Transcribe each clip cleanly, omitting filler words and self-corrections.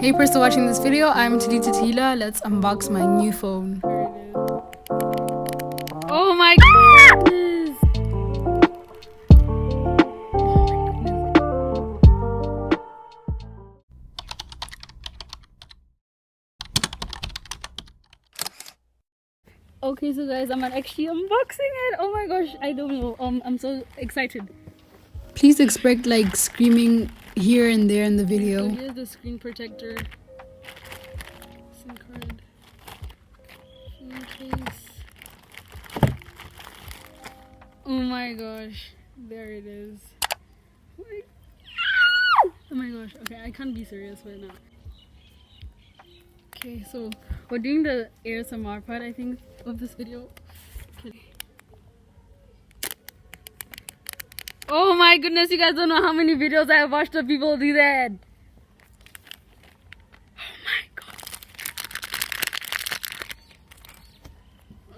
Hey, person watching this video, I'm Talitha Tehillah. Let's unbox my new phone. Oh my goodness! Okay, so guys, I'm actually unboxing it. Oh my gosh, I don't know. I'm so excited. Please expect like screaming here and there in the video. So here's the screen protector. SIM card. Phone case. Oh my gosh, there it is. Oh my gosh, okay, I can't be serious right now. Okay, so we're doing the ASMR part, I think, of this video. Okay. Oh my goodness, you guys don't know how many videos I have watched of people do that. Oh my god.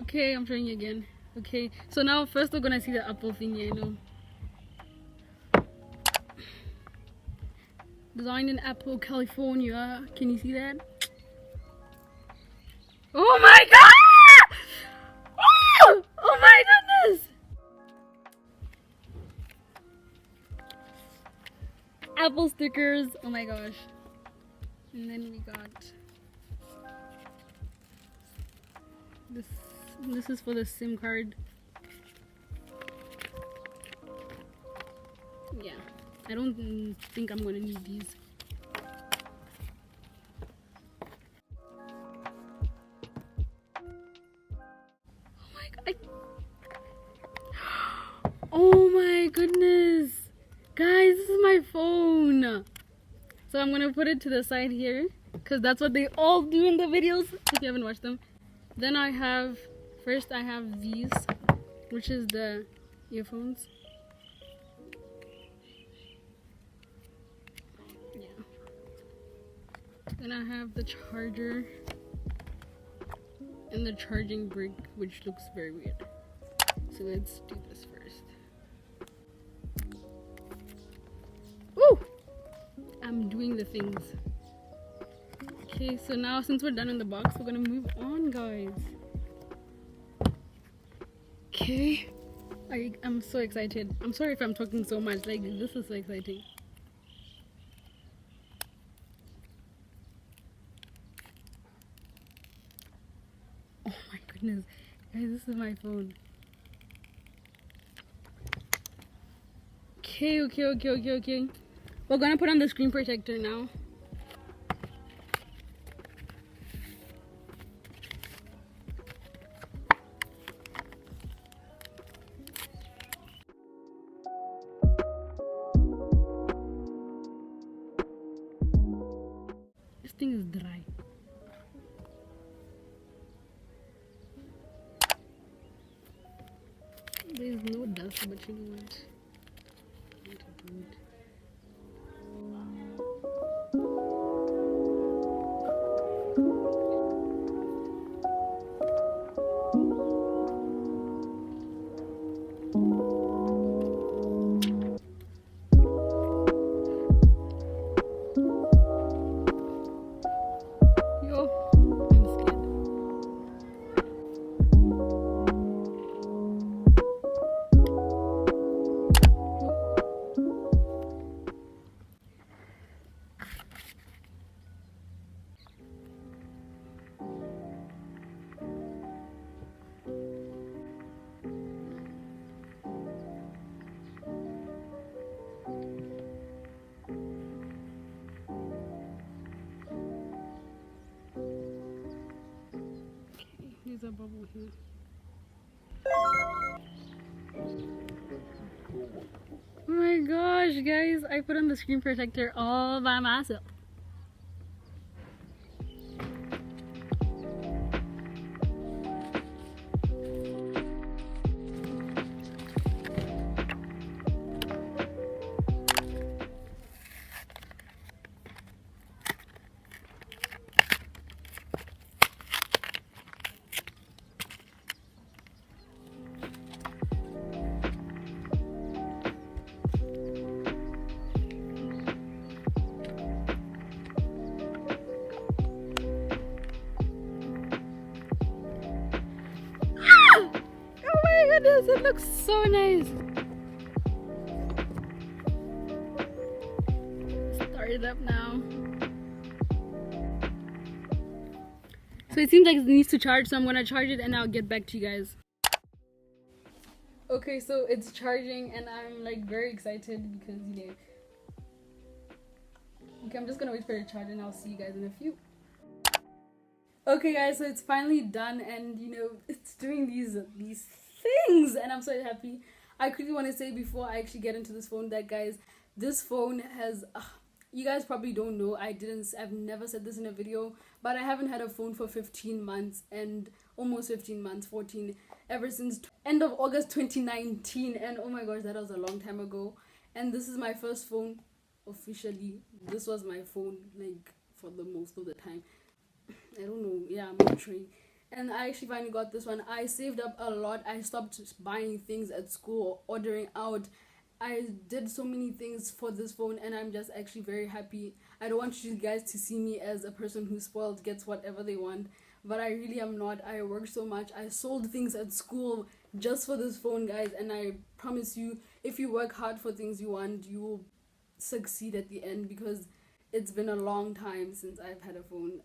Okay, I'm showing you again. Okay, so now first we're gonna see the Apple thingy, I know. Designed in Apple, California. Can you see that? Oh my god! Oh my goodness! Apple stickers. Oh my gosh. And then we got this. This is for the SIM card. Yeah. I don't think I'm gonna need these. Oh my god. Oh my goodness. Guys, this is my phone. So I'm gonna put it to the side here because that's what they all do in the videos if you haven't watched them. Then I have these, which is the earphones. Then I have the charger and the charging brick, which looks very weird. So let's do this first. Woo! I'm doing the things. Okay, so now since we're done in the box, we're gonna move on, guys. Okay. I'm so excited. I'm sorry if I'm talking so much. Like, this is so exciting. Oh my goodness. Guys, this is my phone. Okay. We're gonna put on the screen protector now. This thing is dry. There's no dust, but you know what? There's a bubble here. Oh my gosh, guys, I put on the screen protector all by myself. at this, it looks so nice. Start it up now. So it seems like it needs to charge, so I'm gonna charge it and I'll get back to you guys. Okay, so it's charging and I'm like very excited because you know. Okay, I'm just gonna wait for it to charge and I'll see you guys in a few. Okay guys, so it's finally done and you know, it's doing these things and I'm so happy. I quickly want to say before I actually get into this phone that guys, this phone has you guys probably don't know, I've never said this in a video, but I haven't had a phone for 15 months and almost 15 months, 14, ever since end of August 2019, and oh my gosh, that was a long time ago. And this is my first phone officially. This was my phone like for the most of the time. I don't know, yeah, I'm not sure. And I actually finally got this one. I saved up a lot. I stopped buying things at school, ordering out. I did so many things for this phone and I'm just actually very happy. I don't want you guys to see me as a person who's spoiled, gets whatever they want, but I really am not. I worked so much. I sold things at school just for this phone, guys, and I promise you, if you work hard for things you want, you will succeed at the end, because it's been a long time since I've had a phone.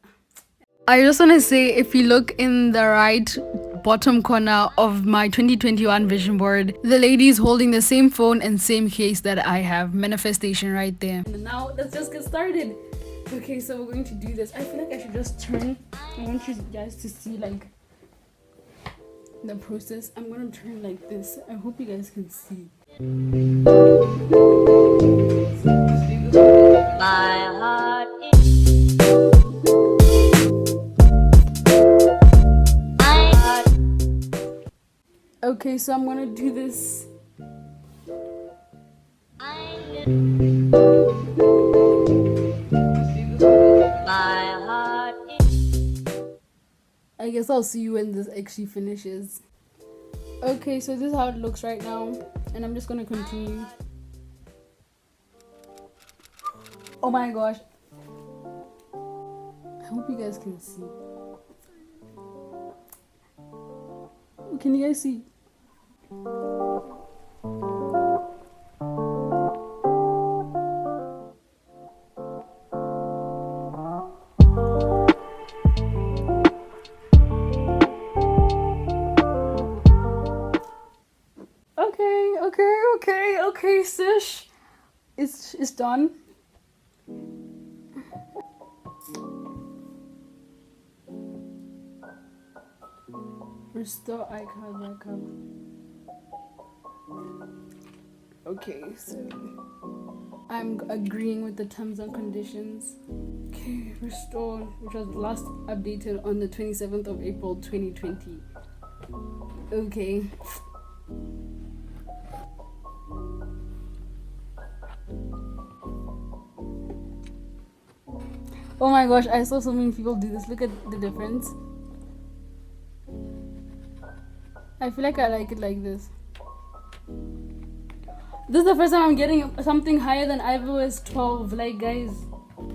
I just want to say, if you look in the right bottom corner of my 2021 vision board, the lady is holding the same phone and same case that I have. Manifestation right there. And now let's just get started. Okay, so we're going to do this. I feel like I should just turn. I want you guys to see like the process. I'm gonna turn like this. I hope you guys can see. My heart is okay, so I'm gonna do this. I guess I'll see you when this actually finishes. Okay, so this is how it looks right now, and I'm just gonna continue. Oh my gosh. I hope you guys can see. Can you guys see? Okay, sis. It's done. Restore icon backup. Okay, so I'm agreeing with the terms and conditions. Okay, restore, which was last updated on the 27th of April 2020. Okay. Oh my gosh, I saw so many people do this. Look at the difference. I feel like I like it like this. This is the first time I'm getting something higher than iOS 12. Like, guys,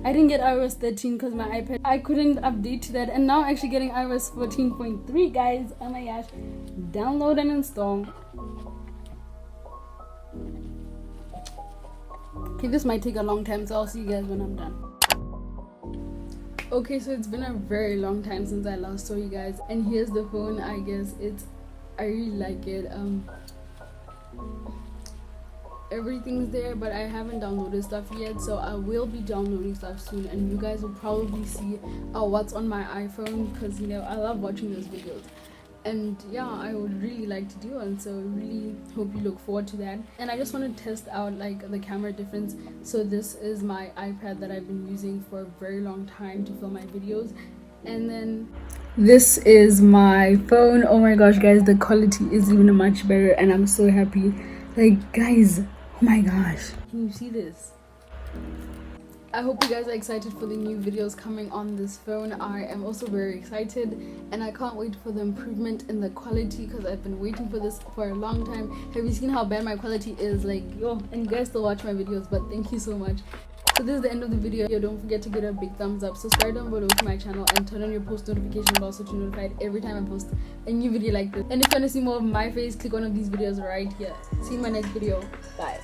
I didn't get iOS 13 because my iPad, I couldn't update to that. And now I'm actually getting iOS 14.3, guys. Oh my gosh. Download and install. Okay, this might take a long time, so I'll see you guys when I'm done. Okay, so it's been a very long time since I last saw you guys, and here's the phone. I guess I really like it. Everything's there, but I haven't downloaded stuff yet, so I will be downloading stuff soon, and you guys will probably see what's on my iPhone, because you know I love watching those videos. And yeah, I would really like to do one, so really hope you look forward to that. And I just want to test out like the camera difference. So this is my iPad that I've been using for a very long time to film my videos, and then this is my phone. Oh my gosh, guys, the quality is even much better, and I'm so happy. Like, guys, oh my gosh, can you see this? I hope you guys are excited for the new videos coming on this phone. I am also very excited, and I can't wait for the improvement in the quality, because I've been waiting for this for a long time. Have you seen how bad my quality is? Like, yo, and you guys still watch my videos, but thank you so much. So this is the end of the video. Don't forget to give it a big thumbs up, subscribe down below to my channel, and turn on your post notification bell so to be notified every time I post a new video like this. And if you want to see more of my face, click one of these videos right here. See you in my next video. Bye.